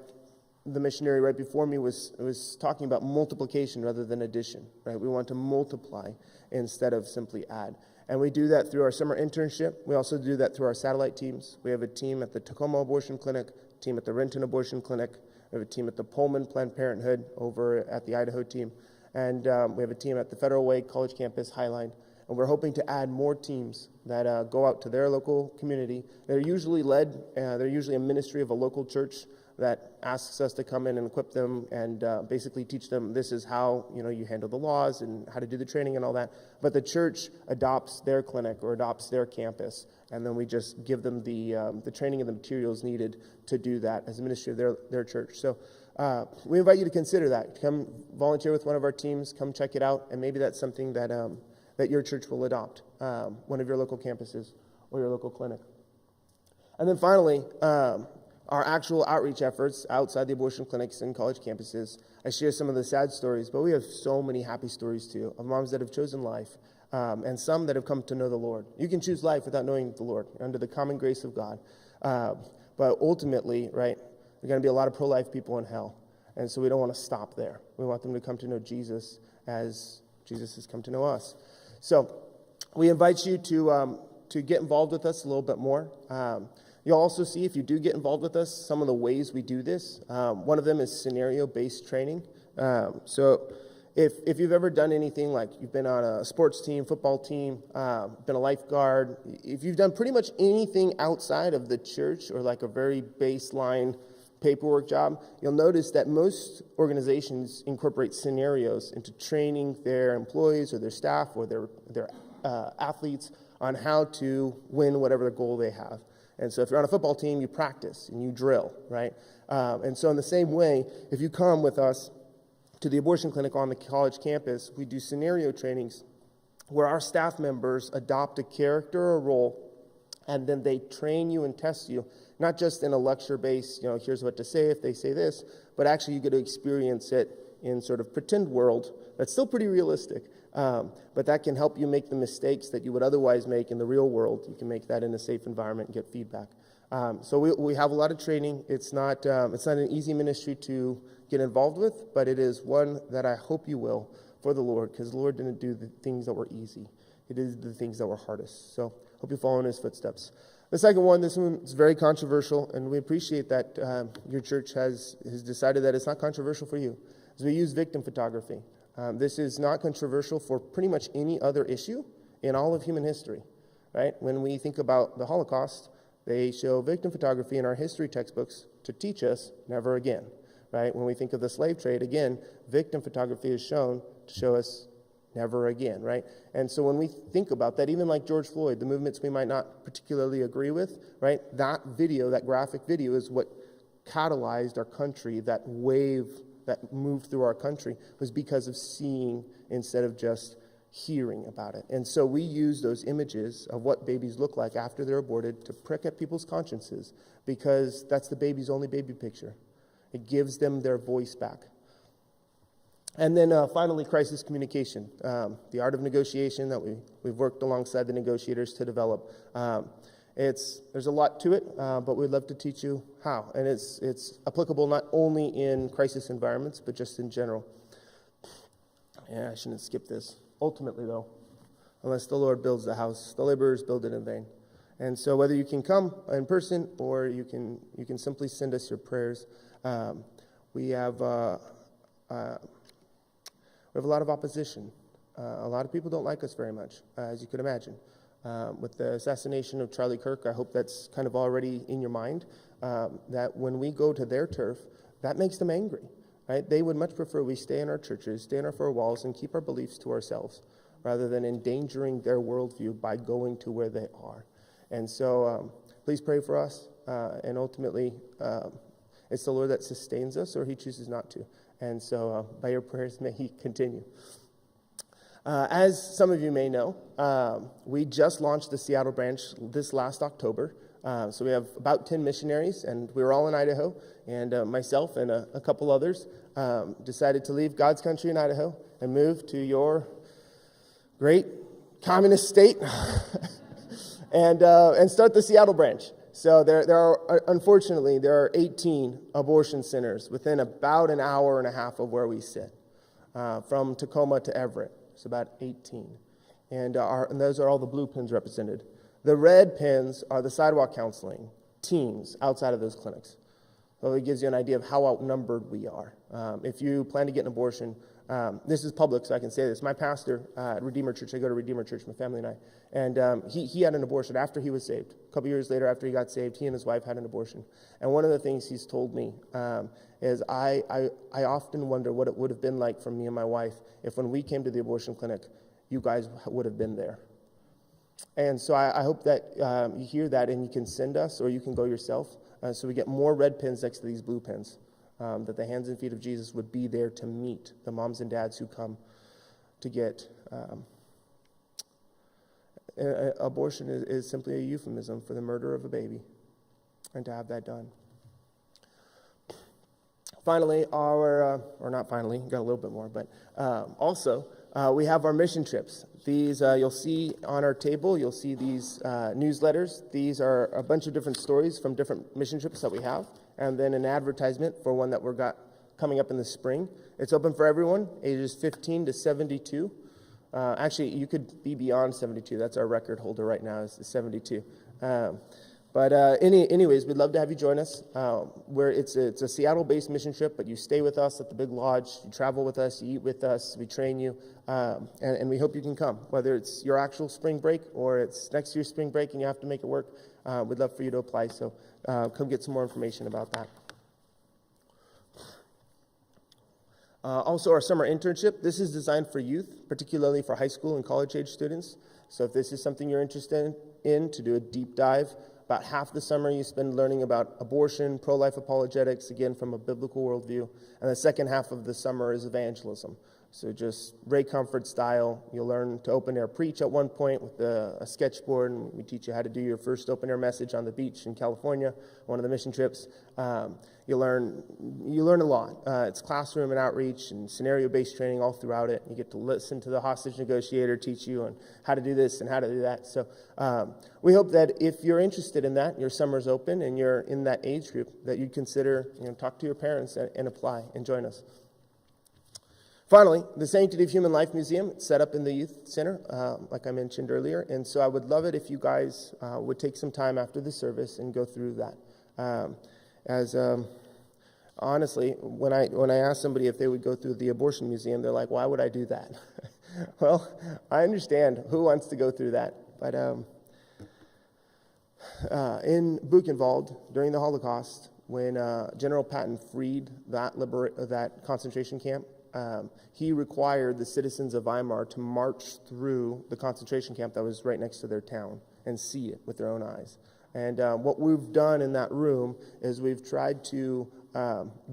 the missionary right before me was talking about multiplication rather than addition. Right? We want to multiply instead of simply add. And we do that through our summer internship. We also do that through our satellite teams. We have a team at the Tacoma Abortion Clinic, a team at the Renton Abortion Clinic. We have a team at the Pullman Planned Parenthood over at the Idaho team. And we have a team at the Federal Way College Campus Highline. And we're hoping to add more teams that go out to their local community. They're usually they're usually a ministry of a local church that asks us to come in and equip them and basically teach them this is how you handle the laws and how to do the training and all that. But the church adopts their clinic or adopts their campus, and then we just give them the training and the materials needed to do that as a ministry of their church. So we invite you to consider that. Come volunteer with one of our teams, come check it out, and maybe that's something that that your church will adopt, one of your local campuses or your local clinic. And then finally, our actual outreach efforts outside the abortion clinics and college campuses. I share some of the sad stories, but we have so many happy stories too of moms that have chosen life and some that have come to know the Lord. You can choose life without knowing the Lord, under the common grace of God. But ultimately, right, there are going to be a lot of pro-life people in hell. And so we don't want to stop there. We want them to come to know Jesus as Jesus has come to know us. So we invite you to get involved with us a little bit more. You'll also see, if you do get involved with us, some of the ways we do this. One of them is scenario-based training. So if you've ever done anything like you've been on a sports team, football team, been a lifeguard, if you've done pretty much anything outside of the church or like a very baseline paperwork job, you'll notice that most organizations incorporate scenarios into training their employees or their staff or their athletes on how to win whatever goal they have. And so if you're on a football team, you practice and you drill, right? And so in the same way, if you come with us to the abortion clinic on the college campus, we do scenario trainings where our staff members adopt a character or role, and then they train you and test you, not just in a lecture-based, here's what to say if they say this, but actually you get to experience it in sort of pretend world that's still pretty realistic. But that can help you make the mistakes that you would otherwise make in the real world. You can make that in a safe environment and get feedback. So we have a lot of training. It's not an easy ministry to get involved with, but it is one that I hope you will for the Lord, because the Lord didn't do the things that were easy. He did the things that were hardest. So hope you follow in His footsteps. The second one, this one is very controversial, and we appreciate that your church has decided that it's not controversial for you, as we use victim photography. This is not controversial for pretty much any other issue in all of human history, right? When we think about the Holocaust, they show victim photography in our history textbooks to teach us never again, right? When we think of the slave trade, again, victim photography is shown to show us never again, right? And so when we think about that, even like George Floyd, the movements we might not particularly agree with, right? That video, that graphic video is what catalyzed our country, that wave that moved through our country was because of seeing instead of just hearing about it. And so we use those images of what babies look like after they're aborted to prick at people's consciences, because that's the baby's only baby picture. It gives them their voice back. And then finally, crisis communication, the art of negotiation that we've worked alongside the negotiators to develop. There's a lot to it, but we'd love to teach you how. And it's applicable not only in crisis environments, but just in general. Yeah, I shouldn't skip this. Ultimately, though, unless the Lord builds the house, the laborers build it in vain. And so whether you can come in person or you can simply send us your prayers, we have a lot of opposition. A lot of people don't like us very much, as you could imagine. With the assassination of Charlie Kirk, I hope that's kind of already in your mind, that when we go to their turf, that makes them angry, right? They would much prefer we stay in our churches, stay in our four walls, and keep our beliefs to ourselves, rather than endangering their worldview by going to where they are. And so please pray for us, and ultimately, it's the Lord that sustains us, or he chooses not to. And so by your prayers, may he continue. As some of you may know, we just launched the Seattle branch this last October. So we have about 10 missionaries, and we were all in Idaho, and myself and a couple others decided to leave God's country in Idaho and move to your great communist state and start the Seattle branch. So there are, unfortunately, there are 18 abortion centers within about an hour and a half of where we sit, from Tacoma to Everett. It's about 18. And those are all the blue pins represented. The red pins are the sidewalk counseling teams outside of those clinics. So it gives you an idea of how outnumbered we are. If you plan to get an abortion, this is public, so I can say this. My pastor at Redeemer Church, I go to Redeemer Church, my family and I, and he had an abortion after he was saved. A couple years later, after he got saved, he and his wife had an abortion. And one of the things he's told me is I often wonder what it would have been like for me and my wife if when we came to the abortion clinic, you guys would have been there. And so I hope that you hear that and you can send us or you can go yourself so we get more red pins next to these blue pins. That the hands and feet of Jesus would be there to meet the moms and dads who come to get abortion is simply a euphemism for the murder of a baby, and to have that done. Finally, or not finally, got a little bit more, but also we have our mission trips. These you'll see on our table, you'll see these newsletters. These are a bunch of different stories from different mission trips that we have, and then an advertisement for one that we've got coming up in the spring. It's open for everyone, ages 15 to 72. Actually, you could be beyond 72. That's our record holder right now, is 72. Anyways, we'd love to have you join us. It's a Seattle-based mission trip, but you stay with us at the Big Lodge, you travel with us, you eat with us, we train you, and we hope you can come. Whether it's your actual spring break or it's next year's spring break and you have to make it work, we'd love for you to apply, so come get some more information about that. Also, our summer internship. This is designed for youth, particularly for high school and college-age students. So if this is something you're interested in, to do a deep dive, about half the summer you spend learning about abortion, pro-life apologetics, again from a biblical worldview, and the second half of the summer is evangelism. So just Ray Comfort style, you'll learn to open air preach at one point with a sketchboard, and we teach you how to do your first open air message on the beach in California, one of the mission trips. You learn a lot. It's classroom and outreach and scenario-based training all throughout it. You get to listen to the hostage negotiator teach you on how to do this and how to do that. So we hope that if you're interested in that, your summer's open and you're in that age group, that you'd consider, talk to your parents and apply and join us. Finally, the Sanctity of Human Life Museum, it's set up in the Youth Center, like I mentioned earlier, and so I would love it if you guys would take some time after the service and go through that. Honestly, when I ask somebody if they would go through the abortion museum, they're like, why would I do that? Well, I understand who wants to go through that, but in Buchenwald, during the Holocaust, when General Patton freed that concentration camp, he required the citizens of Weimar to march through the concentration camp that was right next to their town and see it with their own eyes. And what we've done in that room is we've tried to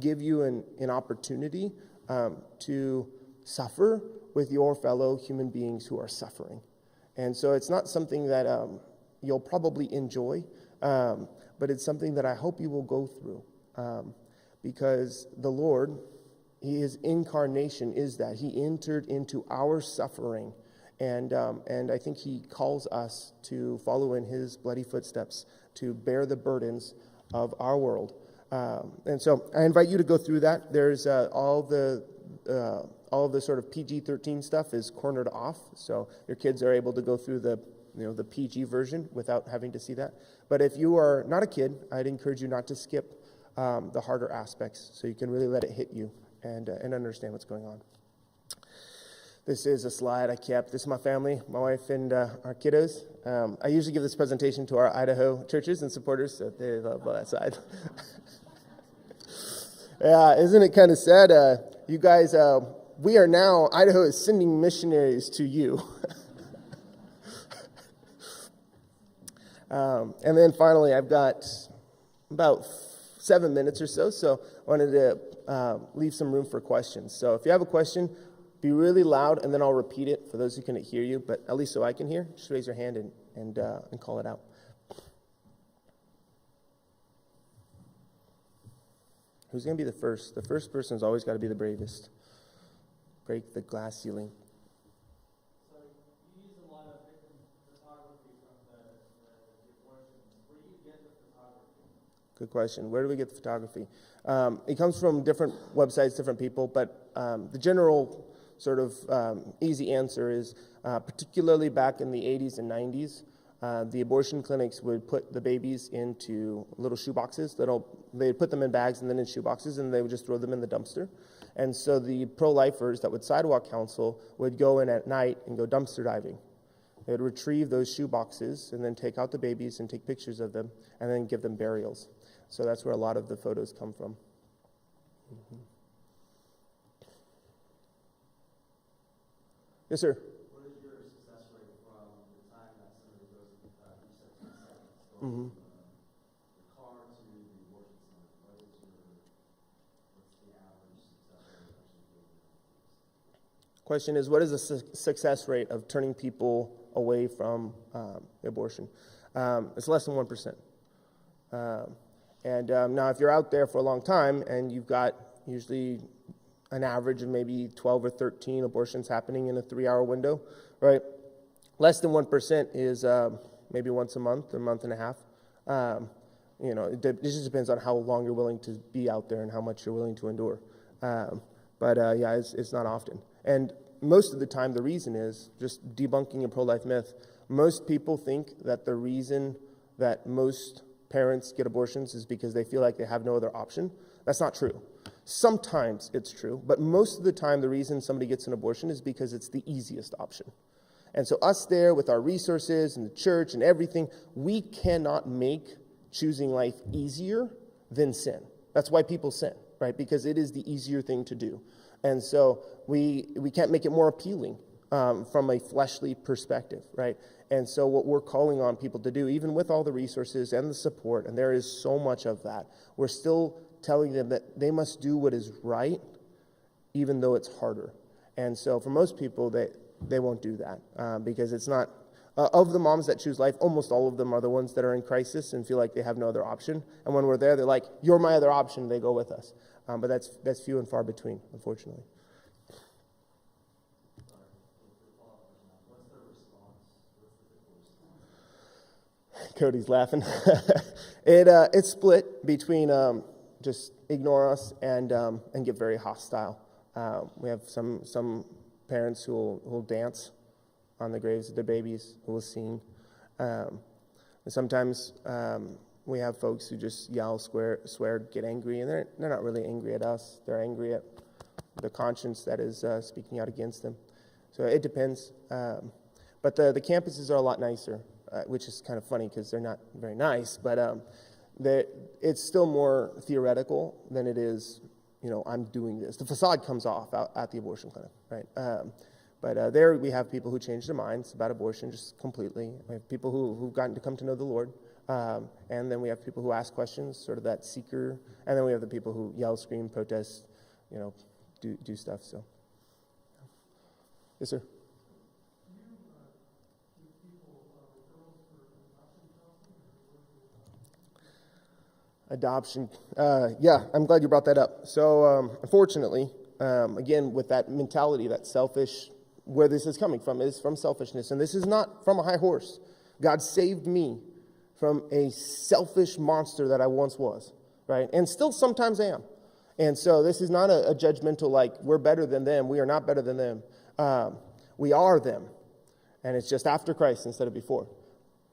give you an opportunity to suffer with your fellow human beings who are suffering. And so it's not something that you'll probably enjoy, but it's something that I hope you will go through, because the Lord, his incarnation is that. He entered into our suffering, and I think he calls us to follow in his bloody footsteps, to bear the burdens of our world. And so I invite you to go through that. There's all the sort of PG-13 stuff is cornered off, so your kids are able to go through the PG version without having to see that. But if you are not a kid, I'd encourage you not to skip the harder aspects, so you can really let it hit you and understand what's going on. This is a slide I kept. This is my family, my wife and our kiddos. I usually give this presentation to our Idaho churches and supporters, so they love that side. Yeah, isn't it kind of sad? You guys, we are now, Idaho is sending missionaries to you. And then finally, I've got about 7 minutes or so I wanted to leave some room for questions. So if you have a question, be really loud, and then I'll repeat it for those who couldn't hear you, but at least so I can hear. Just raise your hand and call it out. Who's going to be the first? The first person's always got to be the bravest. Break the glass ceiling. So you use a lot of photography from the abortions. Where do you get the photography? Good question. Where do we get the photography? It comes from different websites, different people, but the general sort of easy answer is, particularly back in the 80s and 90s, the abortion clinics would put the babies into little shoe boxes. They'd put them in bags and then in shoe boxes, and they would just throw them in the dumpster. And so the pro-lifers that would sidewalk counsel would go in at night and go dumpster diving. They would retrieve those shoe boxes and then take out the babies and take pictures of them and then give them burials. So that's where a lot of the photos come from. Mm-hmm. Yes, sir. What is your success rate from the time that somebody goes to each 17 seconds, from the car to the abortion center? What's the average success rate of actually doing that? Question is, what is the success rate of turning people away from abortion? It's less than 1%. Now, if you're out there for a long time and you've got usually an average of maybe 12 or 13 abortions happening in a 3-hour window, right? Less than 1% is maybe once a month or a month and a half. It just depends on how long you're willing to be out there and how much you're willing to endure. It's not often. And most of the time, the reason is just debunking a pro-life myth. Most people think that the reason that most parents get abortions is because they feel like they have no other option. That's not true. Sometimes it's true, but most of the time the reason somebody gets an abortion is because it's the easiest option. And so us there with our resources and the church and everything, we cannot make choosing life easier than sin. That's why people sin, right? Because it is the easier thing to do. And so we can't make it more appealing from a fleshly perspective, right? And so what we're calling on people to do, even with all the resources and the support, and there is so much of that, we're still telling them that they must do what is right, even though it's harder. And so for most people, they won't do that because it's not, of the moms that choose life, almost all of them are the ones that are in crisis and feel like they have no other option. And when we're there, they're like, you're my other option, they go with us. But that's few and far between, unfortunately. Cody's laughing. It's split between just ignore us and get very hostile. We have some parents who will dance on the graves of their babies, who will sing. And sometimes we have folks who just yell, swear, get angry, and they're not really angry at us. They're angry at the conscience that is speaking out against them. So it depends. But the campuses are a lot nicer, which is kind of funny because they're not very nice, but it's still more theoretical than it is, I'm doing this. The facade comes off out at the abortion clinic, right? But there we have people who change their minds about abortion just completely. We have people who've gotten to come to know the Lord. And then we have people who ask questions, sort of that seeker. And then we have the people who yell, scream, protest, do stuff. So, yes, sir. Adoption. I'm glad you brought that up. So, unfortunately, again, with that mentality, that selfish, where this is coming from is from selfishness. And this is not from a high horse. God saved me from a selfish monster that I once was, right? And still sometimes am. And so this is not a judgmental, like, we're better than them. We are not better than them. We are them. And it's just after Christ instead of before.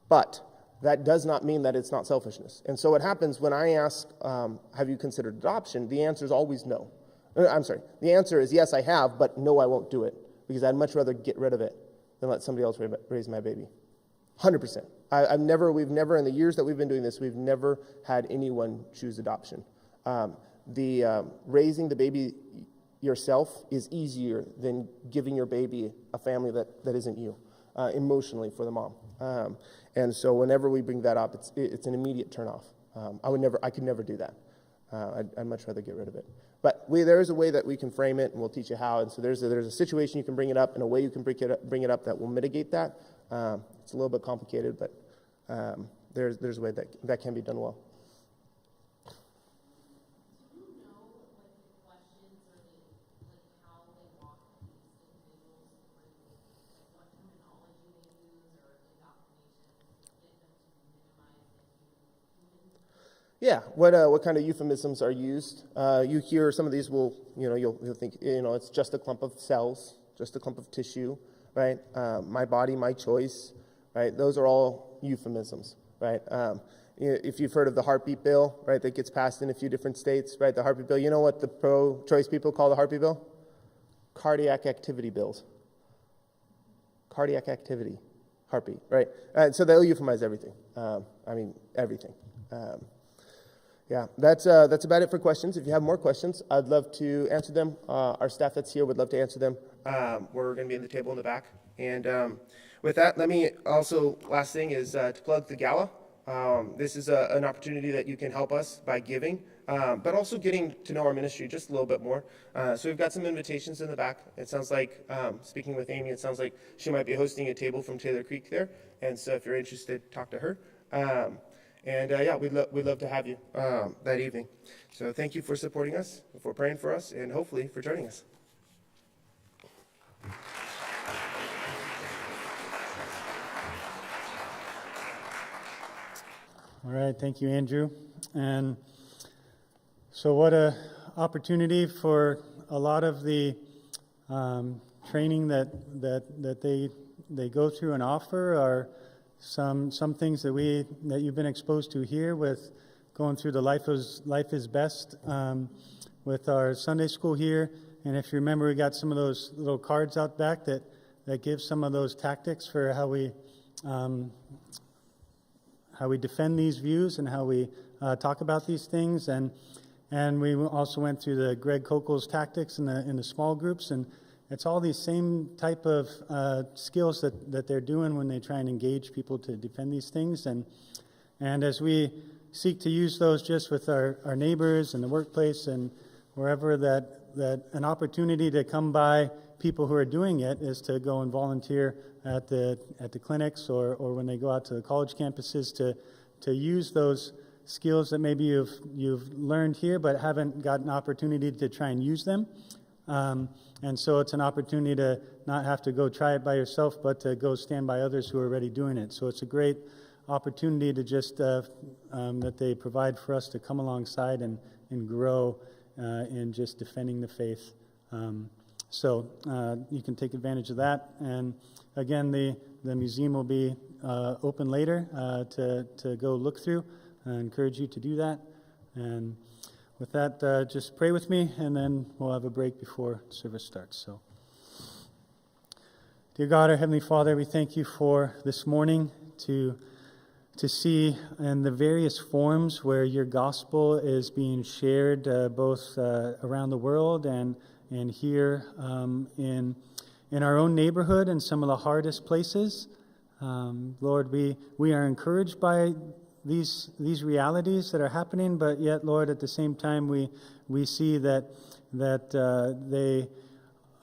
But that does not mean that it's not selfishness. And so what happens when I ask, have you considered adoption? The answer is always no. I'm sorry. The answer is yes, I have, but no, I won't do it. because I'd much rather get rid of it than let somebody else raise my baby. 100%. We've never, in the years that we've been doing this, we've never had anyone choose adoption. Raising the baby yourself is easier than giving your baby a family that isn't you, emotionally for the mom. And so whenever we bring that up, it's an immediate turnoff. I could never do that. I'd much rather get rid of it. But there is a way that we can frame it, and we'll teach you how. And so there's a situation you can bring it up, and a way you can bring it up that will mitigate that. It's a little bit complicated, but there's a way that can be done well. Yeah, what kind of euphemisms are used? You hear some of these you'll think, it's just a clump of cells, just a clump of tissue, right? My body, my choice, right? Those are all euphemisms, right? If you've heard of the heartbeat bill, right, that gets passed in a few different states, right? The heartbeat bill, you know what the pro-choice people call the heartbeat bill? Cardiac activity bills. Cardiac activity, heartbeat, right? So they'll euphemize everything. Everything. Yeah, that's about it for questions. If you have more questions, I'd love to answer them. Our staff that's here would love to answer them. We're going to be in the table in the back. And with that, let me also, last thing is to plug the gala. This is an opportunity that you can help us by giving, but also getting to know our ministry just a little bit more. So we've got some invitations in the back. It sounds like, speaking with Amy, it sounds like she might be hosting a table from Taylor Creek there. And so if you're interested, talk to her. We'd love to have you that evening. So thank you for supporting us, for praying for us, and hopefully for joining us. All right, thank you, Andrew. And so what a opportunity for a lot of the training that they go through and offer are some things that you've been exposed to here with going through the Life is Best with our Sunday school here. And if you remember, we got some of those little cards out back that give some of those tactics for how we defend these views and how we talk about these things. And we also went through the Greg Kokel's tactics in the small groups, and it's all these same type of skills that they're doing when they try and engage people to defend these things. And as we seek to use those just with our neighbors and the workplace and wherever that an opportunity to come by people who are doing it is to go and volunteer at the clinics or when they go out to the college campuses to use those skills that maybe you've learned here but haven't got an opportunity to try and use them. And so it's an opportunity to not have to go try it by yourself, but to go stand by others who are already doing it. So it's a great opportunity to just that they provide for us to come alongside and grow in just defending the faith. So you can take advantage of that. And again, the museum will be open later to go look through. I encourage you to do that. And with that, just pray with me, and then we'll have a break before service starts. So, dear God, our Heavenly Father, we thank you for this morning to see in the various forms where your gospel is being shared both around the world and here in our own neighborhood and some of the hardest places. Lord, we are encouraged by these realities that are happening, but yet, Lord, at the same time, we see that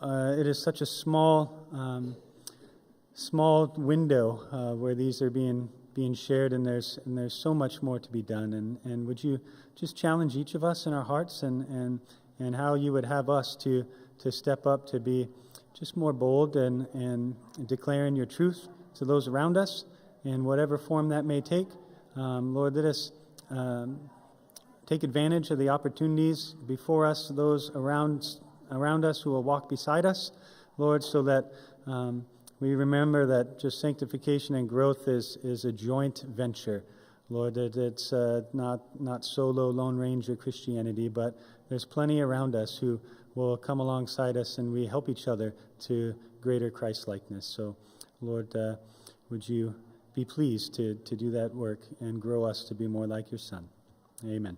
it is such a small window where these are being shared, and there's so much more to be done. And would you just challenge each of us in our hearts and how you would have us to step up to be just more bold and declaring your truth to those around us in whatever form that may take. Lord, let us take advantage of the opportunities before us, those around us who will walk beside us, Lord, so that we remember that just sanctification and growth is a joint venture. Lord, that it's not solo Lone Ranger Christianity, but there's plenty around us who will come alongside us and we help each other to greater Christ-likeness. So, Lord, would you be pleased to do that work and grow us to be more like your Son. Amen.